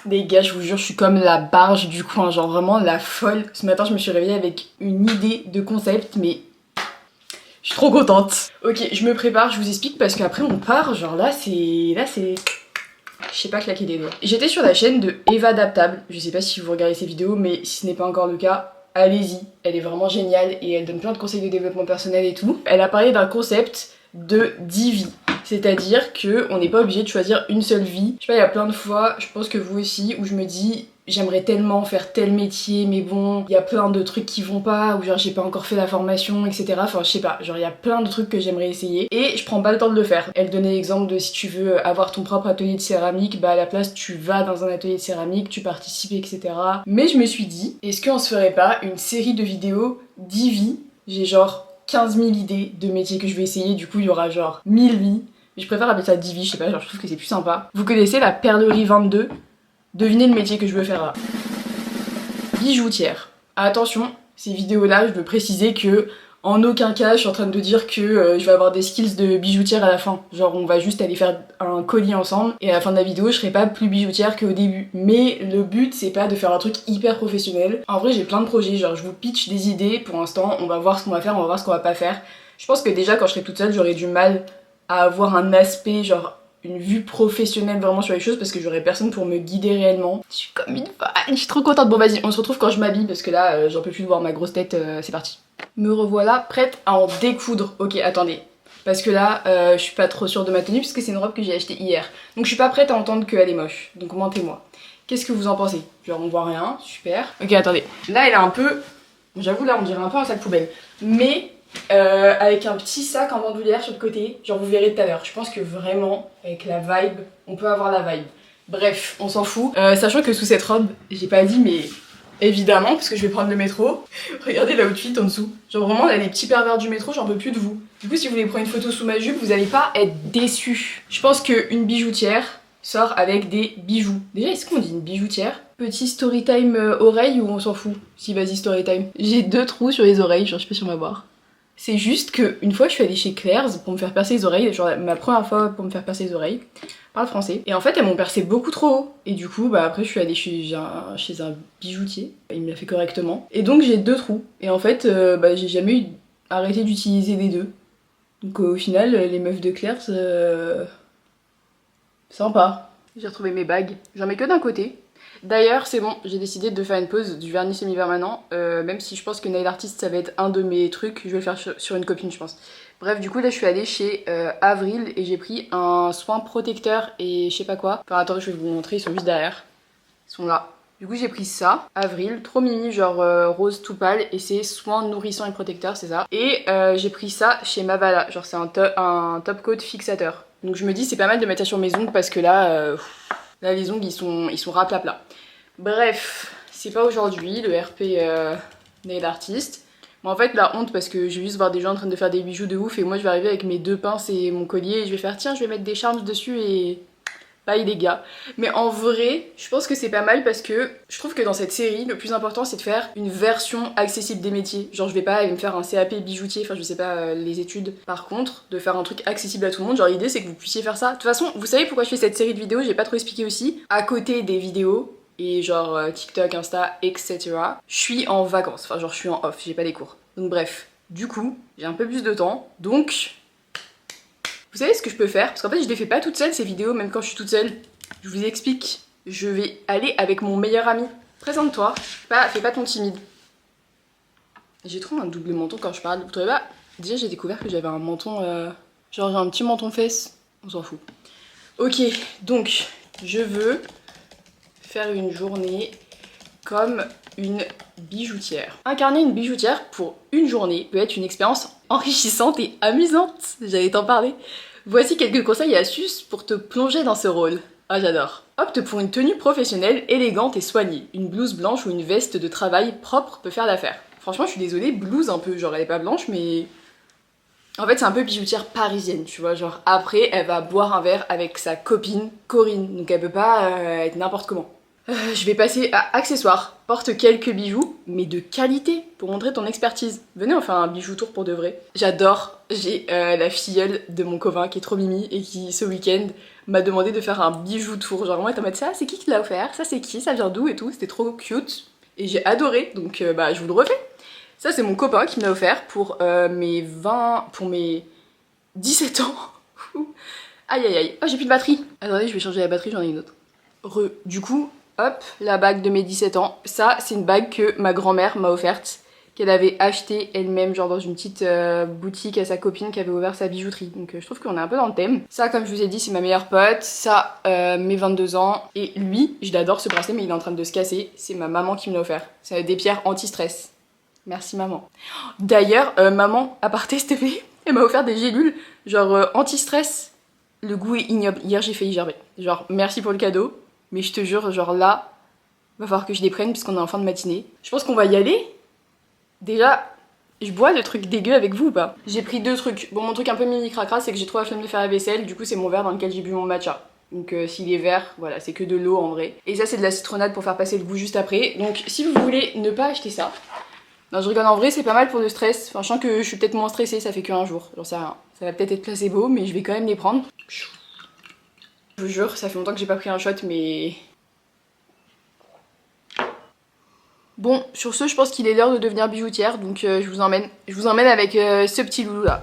Les gars, je vous jure, je suis comme la barge du coin, genre vraiment la folle. Ce matin, je me suis réveillée avec une idée de concept, mais je suis trop contente. Ok, je me prépare, je vous explique parce qu'après on part, genre là c'est... Je sais pas claquer des doigts. J'étais sur la chaîne de Eva Adaptable, je sais pas si vous regardez ses vidéos, mais si ce n'est pas encore le cas, allez-y. Elle est vraiment géniale et elle donne plein de conseils de développement personnel et tout. Elle a parlé d'un concept de 10 vies. C'est-à-dire qu'on n'est pas obligé de choisir une seule vie. Je sais pas, il y a plein de fois, je pense que vous aussi, où je me dis j'aimerais tellement faire tel métier, mais bon, il y a plein de trucs qui vont pas, ou genre j'ai pas encore fait la formation, etc. Enfin, je sais pas, genre il y a plein de trucs que j'aimerais essayer, et je prends pas le temps de le faire. Elle donnait l'exemple de si tu veux avoir ton propre atelier de céramique, bah à la place tu vas dans un atelier de céramique, tu participes, etc. Mais je me suis dit, est-ce qu'on se ferait pas une série de vidéos 10 vies? J'ai genre 15 000 idées de métiers que je vais essayer, du coup il y aura genre 1000 vies. Mais je préfère appeler ça 10 vies, je sais pas, genre je trouve que c'est plus sympa. Vous connaissez la perlerie 22? Devinez le métier que je veux faire là. Bijoutière. Attention, ces vidéos-là, je veux préciser que en aucun cas je suis en train de dire que je vais avoir des skills de bijoutière à la fin. Genre on va juste aller faire un collier ensemble et à la fin de la vidéo je serai pas plus bijoutière qu'au début. Mais le but c'est pas de faire un truc hyper professionnel. En vrai j'ai plein de projets, genre je vous pitch des idées pour l'instant, on va voir ce qu'on va faire, on va voir ce qu'on va pas faire. Je pense que déjà quand je serai toute seule j'aurai du mal à avoir un aspect genre une vue professionnelle vraiment sur les choses parce que j'aurais personne pour me guider réellement. Je suis comme une fan, je suis trop contente. Bon vas-y, on se retrouve quand je m'habille parce que là j'en peux plus de voir ma grosse tête, c'est parti. Me revoilà prête à en découdre. Ok, attendez. Parce que là, je suis pas trop sûre de ma tenue puisque c'est une robe que j'ai achetée hier. Donc je suis pas prête à entendre qu'elle est moche. Donc mentez-moi. Qu'est-ce que vous en pensez? Genre on voit rien, super. Ok, attendez. Là elle est un peu... J'avoue là on dirait un peu un sac poubelle. Mais... avec un petit sac en bandoulière sur le côté, genre vous verrez tout à l'heure. Je pense que vraiment, avec la vibe, on peut avoir la vibe. Bref, on s'en fout. Sachant que sous cette robe, j'ai pas dit, mais évidemment, parce que je vais prendre le métro. Regardez l'outfit en dessous. Genre vraiment, là, les petits pervers du métro, j'en peux plus de vous. Du coup, si vous voulez prendre une photo sous ma jupe, vous allez pas être déçus. Je pense qu'une bijoutière sort avec des bijoux. Déjà, est-ce qu'on dit une bijoutière? Petit story time oreille ou on s'en fout? Si, vas-y, story time. J'ai 2 trous sur les oreilles, genre je sais pas si on va voir. C'est juste que une fois je suis allée chez Claire's pour me faire percer les oreilles, genre ma première fois pour me faire percer les oreilles, parle français. Et en fait elles m'ont percé beaucoup trop haut. Et du coup bah après je suis allée chez un bijoutier, il me l'a fait correctement. Et donc j'ai 2 trous. Et en fait bah, j'ai jamais arrêté d'utiliser les 2. Donc au final les meufs de Claire's, sympa. J'ai retrouvé mes bagues, j'en mets que d'un côté. D'ailleurs, c'est bon, j'ai décidé de faire une pause du vernis semi-permanent, même si je pense que nail artist ça va être un de mes trucs, je vais le faire sur une copine je pense. Bref, du coup là je suis allée chez Avril et j'ai pris un soin protecteur et je sais pas quoi. Enfin attendez, je vais vous montrer, ils sont juste derrière. Ils sont là. Du coup j'ai pris ça, Avril, trop mimi, genre rose tout pâle, et c'est soin nourrissant et protecteur, c'est ça. Et j'ai pris ça chez Mavala, genre c'est un top coat fixateur. Donc je me dis c'est pas mal de mettre ça sur mes ongles parce que là... Là, les ongles, ils sont raplapla. Bref, c'est pas aujourd'hui, le RP nail artist. Bon, en fait, la honte, parce que je vais juste voir des gens en train de faire des bijoux de ouf, et moi, je vais arriver avec mes 2 pinces et mon collier, et je vais faire, tiens, je vais mettre des charms dessus, et... Bye les gars. Mais en vrai, je pense que c'est pas mal parce que je trouve que dans cette série, le plus important c'est de faire une version accessible des métiers. Genre je vais pas aller me faire un CAP bijoutier, enfin je sais pas les études. Par contre, de faire un truc accessible à tout le monde, genre l'idée c'est que vous puissiez faire ça. De toute façon, vous savez pourquoi je fais cette série de vidéos, j'ai pas trop expliqué aussi. À côté des vidéos, et genre TikTok, Insta, etc. Je suis en vacances, enfin genre je suis en off, j'ai pas les cours. Donc bref, du coup, j'ai un peu plus de temps, donc... Vous savez ce que je peux faire? Parce qu'en fait je les fais pas toute seule ces vidéos, même quand je suis toute seule. Je vous explique. Je vais aller avec mon meilleur ami. Présente-toi. Fais pas ton timide. J'ai trop un double menton quand je parle. Vous trouvez pas? Déjà j'ai découvert que j'avais un menton... Genre j'ai un petit menton fesse. On s'en fout. Ok, donc je veux faire une journée comme une bijoutière. Incarner une bijoutière pour une journée peut être une expérience enrichissante et amusante. J'allais t'en parler. Voici quelques conseils et astuces pour te plonger dans ce rôle. Ah j'adore. Opte pour une tenue professionnelle, élégante et soignée. Une blouse blanche ou une veste de travail propre peut faire l'affaire. Franchement je suis désolée, blouse un peu, genre elle est pas blanche mais... En fait c'est un peu bijoutière parisienne, tu vois, genre après elle va boire un verre avec sa copine Corinne, donc elle peut pas être n'importe comment. Je vais passer à accessoires. Porte quelques bijoux, mais de qualité, pour montrer ton expertise. Venez, on fait un bijou tour pour de vrai. J'adore. J'ai la filleule de mon copain qui est trop mimi et qui, ce week-end, m'a demandé de faire un bijou tour. Genre, moi, t'es en mode ça, c'est qui l'a offert? Ça, c'est qui? Ça vient d'où et tout? C'était trop cute. Et j'ai adoré, donc bah, je vous le refais. Ça, c'est mon copain qui me l'a offert pour mes 17 ans. Aïe aïe aïe. Oh, j'ai plus de batterie. Attendez, je vais changer la batterie, j'en ai une autre. Du coup, hop, la bague de mes 17 ans. Ça, c'est une bague que ma grand-mère m'a offerte, qu'elle avait achetée elle-même, genre dans une petite boutique à sa copine qui avait ouvert sa bijouterie. Donc je trouve qu'on est un peu dans le thème. Ça, comme je vous ai dit, c'est ma meilleure pote. Ça, mes 22 ans. Et lui, je l'adore ce bracelet, mais il est en train de se casser. C'est ma maman qui me l'a offert. C'est des pierres anti-stress. Merci maman. D'ailleurs, maman, à part s'il te plaît, elle m'a offert des gélules, genre anti-stress. Le goût est ignoble. Hier, j'ai failli gerber. Genre, merci pour le cadeau. Mais je te jure, genre là, va falloir que je les prenne puisqu'on est en fin de matinée. Je pense qu'on va y aller. Déjà, je bois le truc dégueu avec vous ou pas? J'ai pris 2 trucs. Bon, mon truc un peu mini cracra, c'est que j'ai trop la flemme de faire la vaisselle. Du coup, c'est mon verre dans lequel j'ai bu mon matcha. Donc s'il est vert, voilà, c'est que de l'eau en vrai. Et ça, c'est de la citronnade pour faire passer le goût juste après. Donc si vous voulez ne pas acheter ça... Non, je rigole, en vrai, c'est pas mal pour le stress. Enfin, je sens que je suis peut-être moins stressée, ça fait qu'un jour. J'en sais rien. Ça va peut-être être placebo, mais je vais quand même les prendre. Je vous jure, ça fait longtemps que j'ai pas pris un shot, mais... Bon, sur ce, je pense qu'il est l'heure de devenir bijoutière, donc je vous emmène avec ce petit loulou là.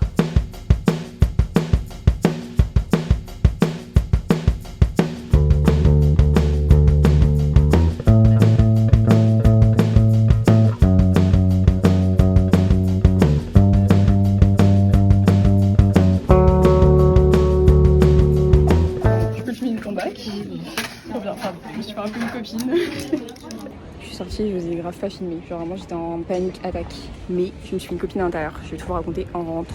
Je peux filmer ton bac. Trop bien, enfin, je me suis fait un peu une copine. Je suis sortie, je vous ai grave pas filmé. Genre vraiment j'étais en panique attaque. Mais je me suis fait une copine à l'intérieur. Je vais tout vous raconter en rentrant.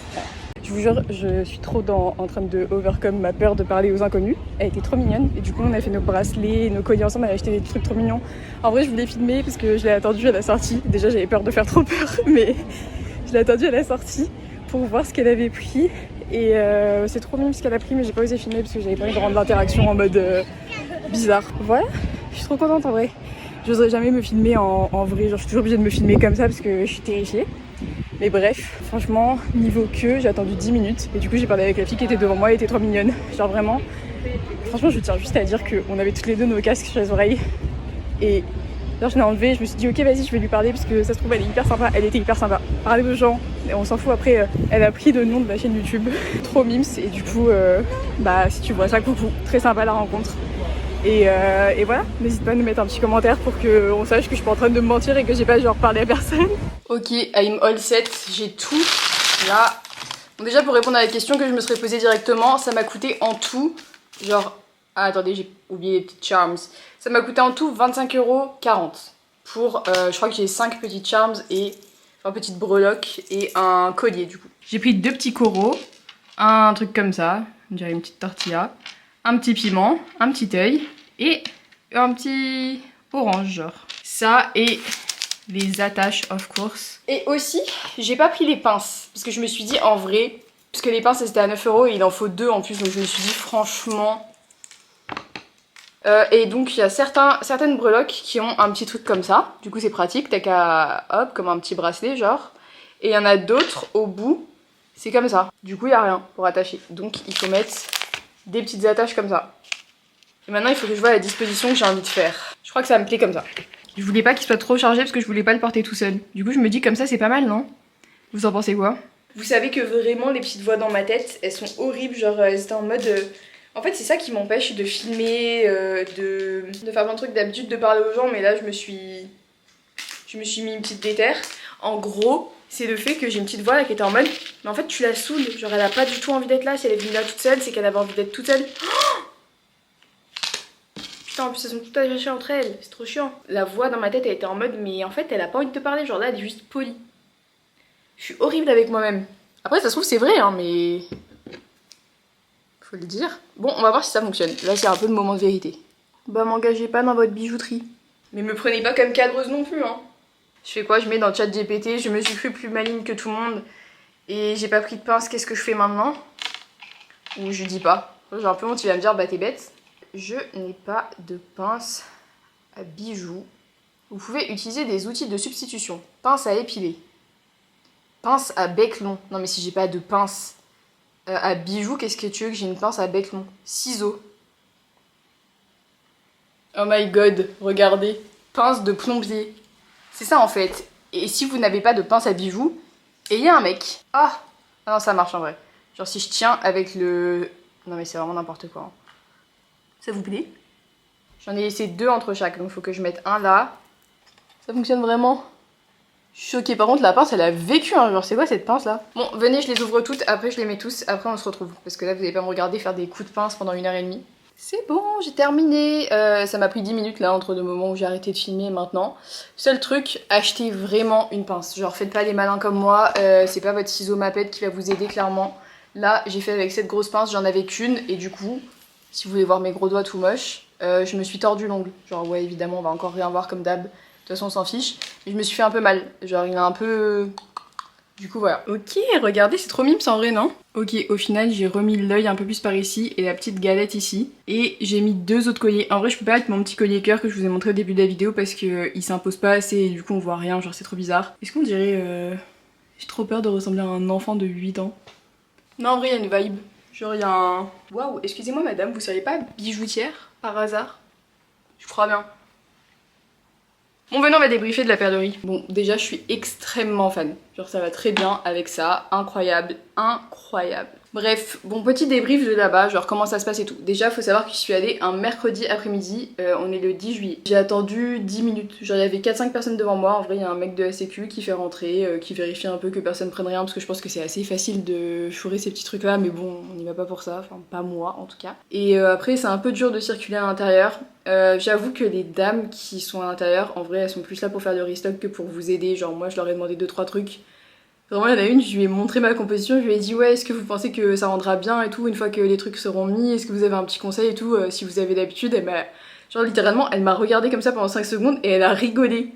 Je vous jure, je suis trop en train de overcome ma peur de parler aux inconnus. Elle était trop mignonne. Et du coup on a fait nos bracelets, nos colliers ensemble, on a acheté des trucs trop mignons. En vrai je voulais filmer parce que je l'ai attendue à la sortie. Déjà j'avais peur de faire trop peur, mais je l'ai attendue à la sortie pour voir ce qu'elle avait pris. Et c'est trop mignon ce qu'elle a pris, mais j'ai pas osé filmer parce que j'avais pas envie de rendre l'interaction en mode bizarre. Voilà, je suis trop contente en vrai. J'oserais jamais me filmer en vrai, genre je suis toujours obligée de me filmer comme ça parce que je suis terrifiée. Mais bref, franchement, niveau queue, j'ai attendu 10 minutes et du coup j'ai parlé avec la fille qui était devant moi, elle était trop mignonne. Genre vraiment, franchement je tiens juste à dire qu'on avait toutes les deux nos casques sur les oreilles et là je l'ai enlevé, je me suis dit ok vas-y je vais lui parler parce que ça se trouve elle est hyper sympa, elle était hyper sympa. Parler aux gens, et on s'en fout après, elle a pris le nom de ma chaîne YouTube, trop mimes et du coup bah si tu vois ça, coucou, très sympa la rencontre. Et voilà, n'hésite pas à nous mettre un petit commentaire pour qu'on sache que je suis pas en train de me mentir et que j'ai pas genre parlé à personne. Ok, I'm all set, j'ai tout là. Bon, déjà pour répondre à la question que je me serais posée directement, ça m'a coûté en tout, genre... Ah attendez, j'ai oublié les petites charms. Ça m'a coûté en tout 25,40 € pour, je crois que j'ai 5 petites charms et... Enfin, petites breloques et un collier du coup. J'ai pris 2 petits coraux, un truc comme ça, on dirait une petite tortilla, un petit piment, un petit œil et un petit orange genre. Ça et les attaches of course. Et aussi, j'ai pas pris les pinces parce que je me suis dit en vrai, parce que les pinces c'était à 9 € et il en faut 2 en plus, donc je me suis dit franchement... et donc il y a certaines breloques qui ont un petit truc comme ça, du coup c'est pratique, t'as qu'à hop comme un petit bracelet genre. Et il y en a d'autres au bout, c'est comme ça, du coup il n'y a rien pour attacher, donc il faut mettre des petites attaches comme ça. Et maintenant il faut que je vois la disposition que j'ai envie de faire. Je crois que ça me plaît comme ça. Je voulais pas qu'il soit trop chargé parce que je voulais pas le porter tout seul. Du coup je me dis comme ça c'est pas mal, non? Vous en pensez quoi? Vous savez que vraiment les petites voix dans ma tête, elles sont horribles, genre elles étaient en mode... En fait c'est ça qui m'empêche de filmer, de faire plein de trucs, d'habitude de parler aux gens, mais là je me suis mis une petite déterre. En gros, c'est le fait que j'ai une petite voix là qui était en mode mais en fait tu la saoules, genre elle a pas du tout envie d'être là, si elle est venue là toute seule, c'est qu'elle avait envie d'être toute seule. Oh putain, en plus elles sont toutes attachées entre elles, c'est trop chiant. La voix dans ma tête elle était en mode mais en fait elle a pas envie de te parler, genre là elle est juste polie. Je suis horrible avec moi-même. Après ça se trouve c'est vrai hein, mais... Faut le dire. Bon, on va voir si ça fonctionne. Là, c'est un peu le moment de vérité. Bah, m'engagez pas dans votre bijouterie. Mais me prenez pas comme cadreuse non plus, hein. Je fais quoi? Je mets dans le chat GPT, je me suis cru plus maligne que tout le monde. Et j'ai pas pris de pince, qu'est-ce que je fais maintenant? Ou je dis pas. J'ai un peu honte, il va me dire, bah t'es bête. Je n'ai pas de pince à bijoux. Vous pouvez utiliser des outils de substitution. Pince à épiler. Pince à bec long. Non mais si j'ai pas de pince à bijoux, qu'est-ce que tu veux que j'ai une pince à bec long? Ciseaux. Oh my god, regardez. Pince de plombier. C'est ça en fait. Et si vous n'avez pas de pince à bijoux, ayez un mec. Ah non, ça marche en vrai. Genre si je tiens avec le... Non mais c'est vraiment n'importe quoi. Hein. Ça vous plaît? J'en ai laissé 2 entre chaque, donc il faut que je mette un là. Ça fonctionne vraiment. Je suis choquée. Par contre, la pince, elle a vécu, hein. Genre, c'est quoi cette pince là? Bon, venez, je les ouvre toutes, après je les mets tous, après on se retrouve. Parce que là, vous n'allez pas me regarder faire des coups de pince pendant 1h30. C'est bon, j'ai terminé. Ça m'a pris 10 minutes là, entre le moment où j'ai arrêté de filmer et maintenant. Seul truc, achetez vraiment une pince. Genre, faites pas les malins comme moi. C'est pas votre ciseau mapette qui va vous aider, clairement. Là, j'ai fait avec cette grosse pince, j'en avais qu'une. Et du coup, si vous voulez voir mes gros doigts tout moches, je me suis tordu l'ongle. Genre, ouais, évidemment, on va encore rien voir comme d'hab. De toute façon, on s'en fiche. Mais je me suis fait un peu mal. Genre, il a un peu... Du coup, voilà. Ok, regardez, c'est trop mime, c'est en vrai, non? Ok, au final, j'ai remis l'œil un peu plus par ici et la petite galette ici. Et j'ai mis 2 autres colliers. En vrai, je peux pas mettre mon petit collier cœur que je vous ai montré au début de la vidéo parce qu'il s'impose pas assez et du coup, on voit rien. Genre, c'est trop bizarre. Est-ce qu'on dirait... J'ai trop peur de ressembler à un enfant de 8 ans. Non, en vrai, il y a une vibe. Genre, il y a un... Waouh, excusez-moi, madame, vous seriez pas bijoutière, par hasard? Je crois bien. Bon, venons, on va débriefer de la paire de riz. Bon, déjà, je suis extrêmement fan. Genre, ça va très bien avec ça. Incroyable, incroyable. Bref, bon, petit débrief de là-bas, genre comment ça se passe et tout. Déjà, faut savoir que je suis allée un mercredi après-midi, on est le 10 juillet. J'ai attendu 10 minutes. Genre, il y avait 4-5 personnes devant moi. En vrai, il y a un mec de la sécu qui fait rentrer, qui vérifie un peu que personne prenne rien, parce que je pense que c'est assez facile de chourer ces petits trucs-là, mais bon, on n'y va pas pour ça. Enfin, pas moi, en tout cas. Et après, c'est un peu dur de circuler à l'intérieur. J'avoue que les dames qui sont à l'intérieur, en vrai, elles sont plus là pour faire du restock que pour vous aider. Genre, moi, je leur ai demandé 2-3 trucs. Vraiment, il y en a une, je lui ai montré ma composition, je lui ai dit ouais, est-ce que vous pensez que ça rendra bien et tout, une fois que les trucs seront mis, est-ce que vous avez un petit conseil et tout, si vous avez l'habitude, elle m'a... Genre littéralement, elle m'a regardé comme ça pendant 5 secondes et elle a rigolé.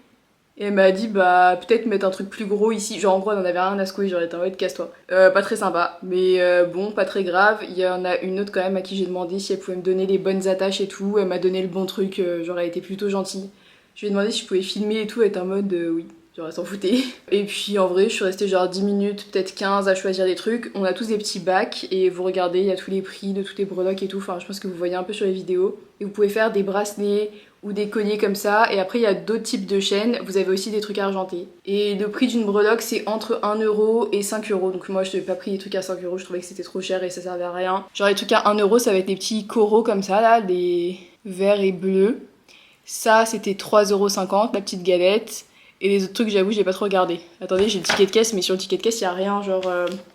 Et elle m'a dit bah peut-être mettre un truc plus gros ici, genre en gros elle en avait rien à secouer, genre elle était en mode casse-toi. Pas très sympa, mais bon, pas très grave. Il y en a une autre quand même à qui j'ai demandé si elle pouvait me donner les bonnes attaches et tout, elle m'a donné le bon truc, genre elle était plutôt gentille. Je lui ai demandé si je pouvais filmer et tout, elle était en mode oui. Genre elle s'en foutait. Et puis en vrai je suis restée genre 10 minutes, peut-être 15 à choisir des trucs. On a tous des petits bacs et vous regardez, il y a tous les prix de toutes les breloques et tout. Enfin je pense que vous voyez un peu sur les vidéos. Et vous pouvez faire des bracelets ou des colliers comme ça. Et après il y a d'autres types de chaînes. Vous avez aussi des trucs argentés. Et le prix d'une breloque c'est entre 1€ et 5€. Donc moi je n'avais pas pris des trucs à 5€, je trouvais que c'était trop cher et ça servait à rien. Genre les trucs à 1€ ça va être des petits coraux comme ça là, des verts et bleus. Ça c'était 3,50€, la petite galette. Et les autres trucs, j'avoue, j'ai pas trop regardé. Attendez, j'ai le ticket de caisse, mais sur le ticket de caisse, il y a rien, genre...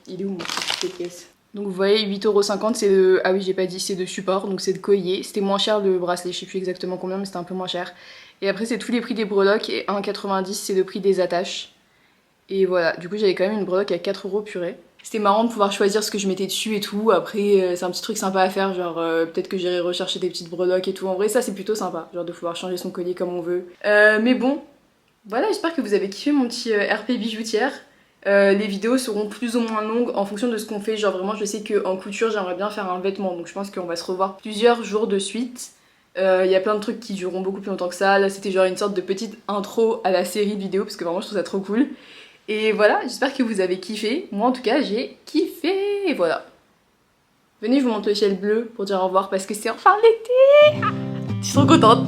Il est où mon ticket de caisse? Donc vous voyez, 8,50€, c'est de... Ah oui, j'ai pas dit, c'est de support, donc c'est de collier. C'était moins cher le bracelet, je sais plus exactement combien, mais c'était un peu moins cher. Et après, c'est tous les prix des breloques, et 1,90€, c'est le prix des attaches. Et voilà, du coup, j'avais quand même une breloque à 4€, purée. C'était marrant de pouvoir choisir ce que je mettais dessus et tout. Après, c'est un petit truc sympa à faire, genre peut-être que j'irai rechercher des petites breloques et tout. En vrai, ça, c'est plutôt sympa, genre de pouvoir changer son collier comme on veut. Mais bon... Voilà, j'espère que vous avez kiffé mon petit RP bijoutière. Les vidéos seront plus ou moins longues en fonction de ce qu'on fait. Genre vraiment, je sais qu'en couture, j'aimerais bien faire un vêtement. Donc je pense qu'on va se revoir plusieurs jours de suite. Il y a plein de trucs qui dureront beaucoup plus longtemps que ça. Là, c'était genre une sorte de petite intro à la série de vidéos parce que vraiment, je trouve ça trop cool. Et voilà, j'espère que vous avez kiffé. Moi, en tout cas, j'ai kiffé. Et voilà. Venez, je vous montre le ciel bleu pour dire au revoir parce que c'est enfin l'été. Je suis trop contente.